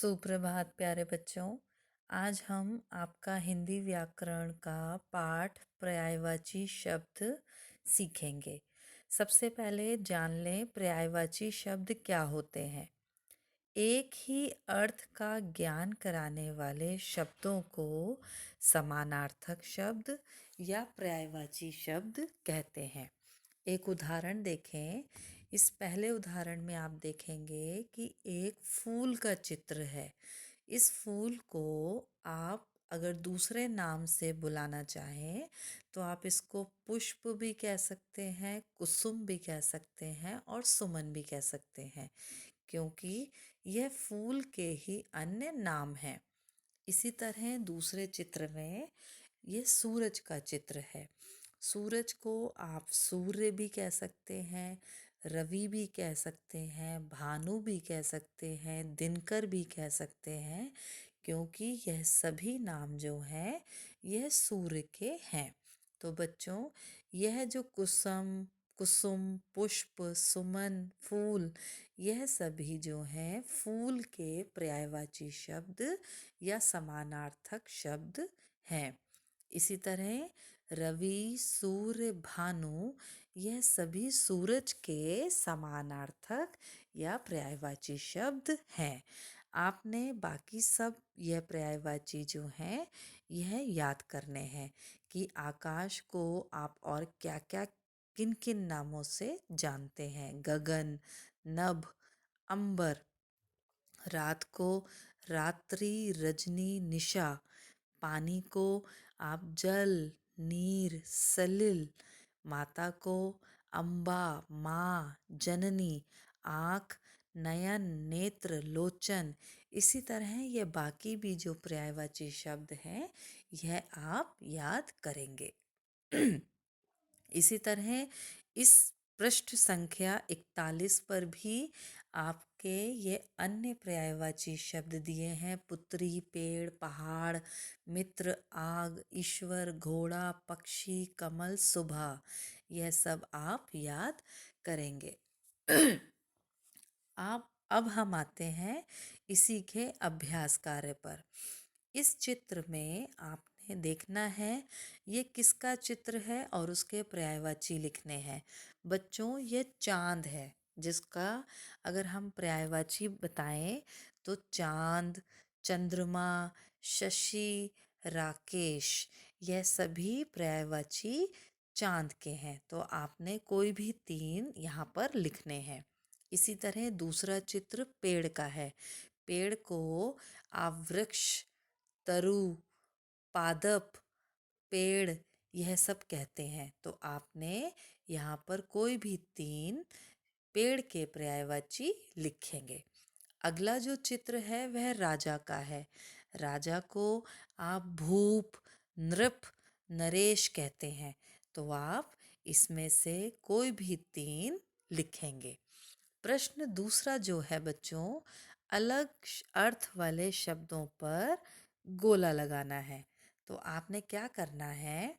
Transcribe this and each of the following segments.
सुप्रभात प्यारे बच्चों। आज हम आपका हिंदी व्याकरण का पाठ पर्यायवाची शब्द सीखेंगे। सबसे पहले जान लें पर्यायवाची शब्द क्या होते हैं। एक ही अर्थ का ज्ञान कराने वाले शब्दों को समानार्थक शब्द या पर्यायवाची शब्द कहते हैं। एक उदाहरण देखें। इस पहले उदाहरण में आप देखेंगे कि एक फूल का चित्र है। इस फूल को आप अगर दूसरे नाम से बुलाना चाहें तो आप इसको पुष्प भी कह सकते हैं, कुसुम भी कह सकते हैं और सुमन भी कह सकते हैं, क्योंकि यह फूल के ही अन्य नाम हैं। इसी तरह दूसरे चित्र में ये सूरज का चित्र है। सूरज को आप सूर्य भी कह सकते हैं, रवि भी कह सकते हैं, भानु भी कह सकते हैं, दिनकर भी कह सकते हैं, क्योंकि यह सभी नाम जो हैं यह सूर्य के हैं। तो बच्चों, यह जो कुसुम, पुष्प, सुमन, फूल, यह सभी जो हैं फूल के पर्यायवाची शब्द या समानार्थक शब्द हैं। इसी तरह रवि, सूर्य, भानु, यह सभी सूरज के समानार्थक या पर्यायवाची शब्द हैं। आपने बाकी सब यह पर्यायवाची जो हैं यह याद करने हैं कि आकाश को आप और क्या क्या किन किन नामों से जानते हैं। गगन, नभ, अंबर, रात को रात्रि, रजनी, निशा, पानी को आप जल, नीर, सलिल, माता को अम्बा, माँ, जननी, आँख, नयन, नेत्र, लोचन। इसी तरह ये बाकी भी जो पर्यायवाची शब्द हैं यह आप याद करेंगे। इसी तरह इस पृष्ठ संख्या 41 पर भी आपके ये अन्य पर्यायवाची शब्द दिए हैं। पुत्री, पेड़, पहाड़, मित्र, आग, ईश्वर, घोड़ा, पक्षी, कमल, सुबह। यह सब आप याद करेंगे। आप अब हम आते हैं इसी के अभ्यास कार्य पर। इस चित्र में आपने देखना है ये किसका चित्र है और उसके पर्यायवाची लिखने हैं। बच्चों, ये चांद है, जिसका अगर हम पर्यायवाची बताएं तो चांद, चंद्रमा, शशि, राकेश, यह सभी पर्यायवाची चांद के हैं। तो आपने कोई भी 3 यहाँ पर लिखने हैं। इसी तरह दूसरा चित्र पेड़ का है। पेड़ को आप वृक्ष, तरु, पादप, पेड़, यह सब कहते हैं। तो आपने यहाँ पर कोई भी 3 पेड़ के पर्यायवाची लिखेंगे। अगला जो चित्र है वह राजा का है। राजा को आप भूप, नृप, नरेश कहते हैं। तो आप इसमें से कोई भी 3 लिखेंगे। प्रश्न दूसरा जो है बच्चों, अलग अर्थ वाले शब्दों पर गोला लगाना है। तो आपने क्या करना है?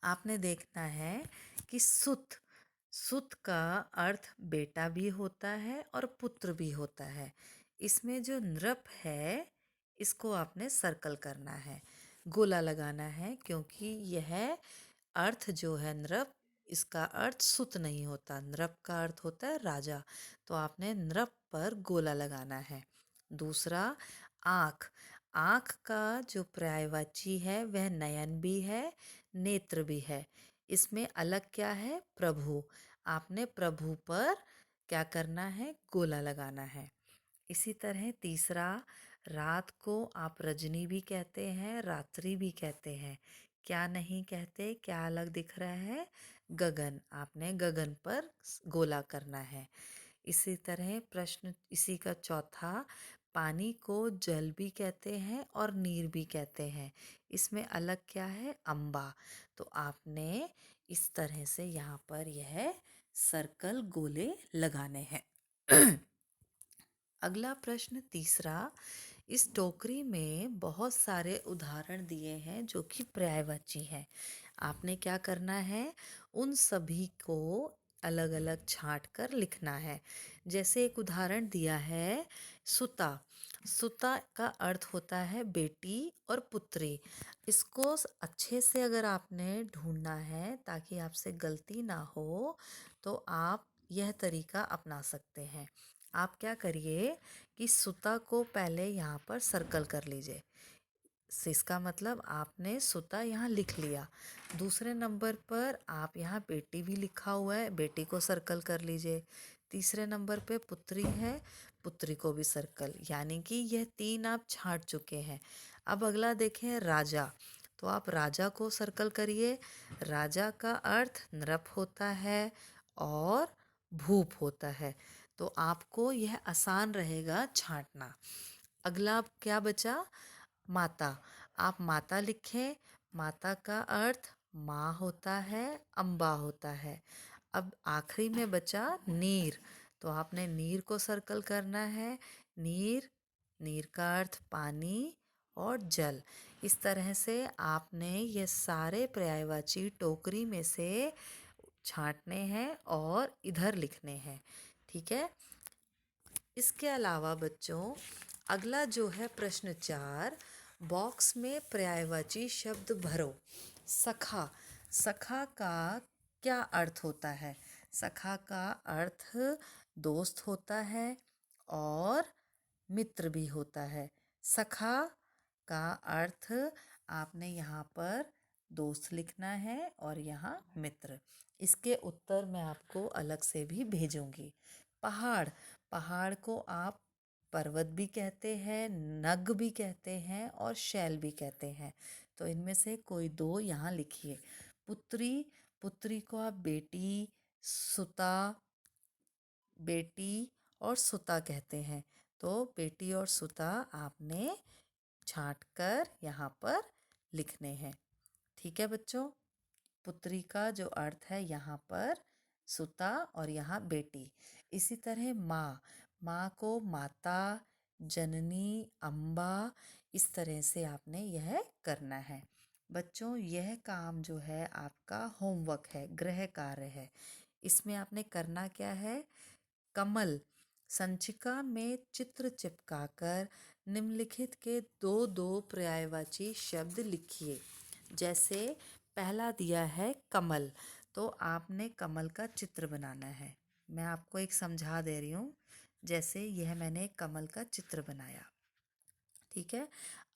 आपने देखना है कि सुत का अर्थ बेटा भी होता है और पुत्र भी होता है। इसमें जो नृप है इसको आपने सर्कल करना है, गोला लगाना है, क्योंकि यह अर्थ जो है नृप, इसका अर्थ सुत नहीं होता। नृप का अर्थ होता है राजा। तो आपने नृप पर गोला लगाना है। दूसरा, आँख। आँख का जो पर्यायवाची है वह नयन भी है, नेत्र भी है। इसमें अलग क्या है? प्रभु। आपने प्रभु पर क्या करना है? गोला लगाना है। इसी तरह तीसरा, रात को आप रजनी भी कहते हैं, रात्रि भी कहते हैं। क्या नहीं कहते? क्या अलग दिख रहा है? गगन। आपने गगन पर गोला करना है। इसी तरह प्रश्न इसी का चौथा, पानी को जल भी कहते हैं और नीर भी कहते हैं। इसमें अलग क्या है? अम्बा। तो आपने इस तरह से यहाँ पर यह सर्कल गोले लगाने हैं। अगला प्रश्न तीसरा, इस टोकरी में बहुत सारे उदाहरण दिए हैं जो कि पर्यायवाची हैं। आपने क्या करना है? उन सभी को अलग अलग छांट कर लिखना है। जैसे एक उदाहरण दिया है, सुता। सुता का अर्थ होता है बेटी और पुत्री। इसको अच्छे से अगर आपने ढूंढना है ताकि आपसे गलती ना हो, तो आप यह तरीका अपना सकते हैं। आप क्या करिए कि सुता को पहले यहाँ पर सर्कल कर लीजिए। इसका मतलब आपने सुता यहाँ लिख लिया। दूसरे नंबर पर आप यहाँ बेटी भी लिखा हुआ है, बेटी को सर्कल कर लीजिए। तीसरे नंबर पे पुत्री है, पुत्री को भी सर्कल, यानी कि यह 3 आप छांट चुके हैं। अब अगला देखें राजा, तो आप राजा को सर्कल करिए। राजा का अर्थ नृप होता है और भूप होता है, तो आपको यह आसान रहेगा छांटना। अगला क्या बचा, माता। आप माता लिखें। माता का अर्थ माँ होता है, अम्बा होता है। अब आखिरी में बचा नीर, तो आपने नीर को सर्कल करना है। नीर, नीर का अर्थ पानी और जल। इस तरह से आपने ये सारे पर्यायवाची टोकरी में से छांटने हैं और इधर लिखने हैं। ठीक है। इसके अलावा बच्चों, अगला जो है प्रश्न 4, बॉक्स में पर्यायवाची शब्द भरो। सखा। सखा का क्या अर्थ होता है? सखा का अर्थ दोस्त होता है और मित्र भी होता है। सखा का अर्थ आपने यहाँ पर दोस्त लिखना है और यहाँ मित्र। इसके उत्तर मैं आपको अलग से भी भेजूंगी। पहाड़। पहाड़ को आप पर्वत भी कहते हैं, नग भी कहते हैं और शैल भी कहते हैं। तो इनमें से कोई 2 यहाँ लिखिए। पुत्री। पुत्री को आप बेटी, सुता, बेटी और सुता कहते हैं। तो बेटी और सुता आपने छांट कर यहाँ पर लिखने हैं। ठीक है बच्चों। पुत्री का जो अर्थ है यहाँ पर सुता और यहाँ बेटी। इसी तरह माँ। माँ को माता, जननी, अम्बा, इस तरह से आपने यह करना है। बच्चों, यह काम जो है आपका होमवर्क है, गृह कार्य है। इसमें आपने करना क्या है, कमल संचिका में चित्र चिपकाकर निम्नलिखित के 2-2 पर्यायवाची शब्द लिखिए। जैसे पहला दिया है कमल, तो आपने कमल का चित्र बनाना है। मैं आपको एक समझा दे रही हूँ। जैसे यह मैंने कमल का चित्र बनाया। ठीक है।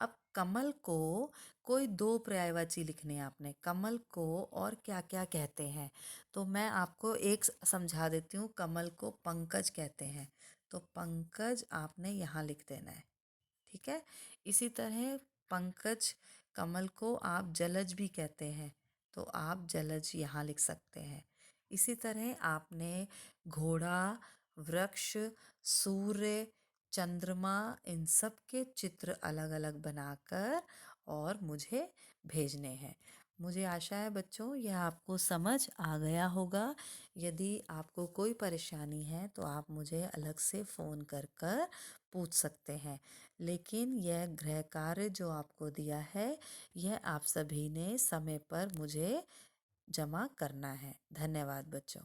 अब कमल को कोई 2 पर्यायवाची लिखने हैं आपने। कमल को और क्या क्या कहते हैं, तो मैं आपको एक समझा देती हूँ। कमल को पंकज कहते हैं, तो पंकज आपने यहाँ लिख देना है। ठीक है। इसी तरह पंकज, कमल को आप जलज भी कहते हैं, तो आप जलज यहाँ लिख सकते हैं। इसी तरह आपने घोड़ा, वृक्ष, सूर्य, चंद्रमा, इन सब के चित्र अलग अलग बनाकर और मुझे भेजने हैं। मुझे आशा है बच्चों यह आपको समझ आ गया होगा। यदि आपको कोई परेशानी है तो आप मुझे अलग से फ़ोन कर कर पूछ सकते हैं। लेकिन यह गृह कार्य जो आपको दिया है, यह आप सभी ने समय पर मुझे जमा करना है। धन्यवाद बच्चों।